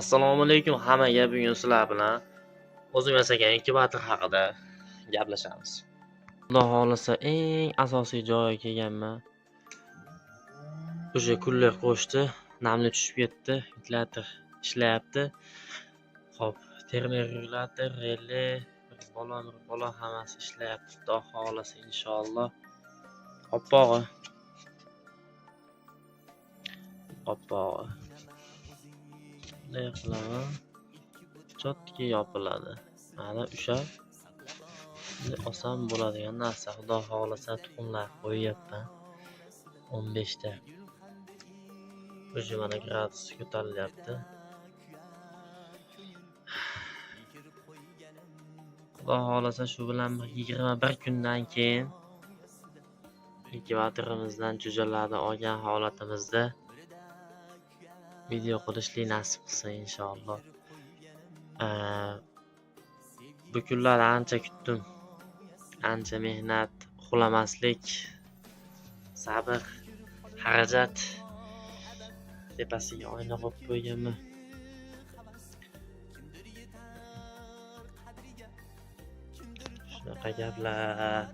Assalomu alaykum hammaga. Bugun sizlar bilan o'zim yasagan inkubator haqida gaplashamiz. Xudo xolisa eng asosiy joyiga kelganman. O'sha kunlar qo'shdi, namli tushib ketdi, ventilyator ishlayapti. Xo'p, termoregulyator, relay, bir bola hammasi ishlayapti. Xudo xolisa inshaalloh. Hoppog'i. Bunday qilaman. Chotki yopiladi. Mana o'sha oson bo'ladigan narsa. Xudo xolisa tuxumlar qo'yyapman. 15 ta. O'sha mana gradus ko'tarilyapti. Xudo xolisa shu bilan 21 kundan keyin inkubatorimizdan jo'jalarni olgan holatimizda video qilishlik nasib qilsa inshaalloh. Bu kunlar ancha kutdim. Ancha mehnat, uxlamaslik, sabr, xarajat tepasiga oyna qo'yib qo'yganman. Shunaqa gaplar.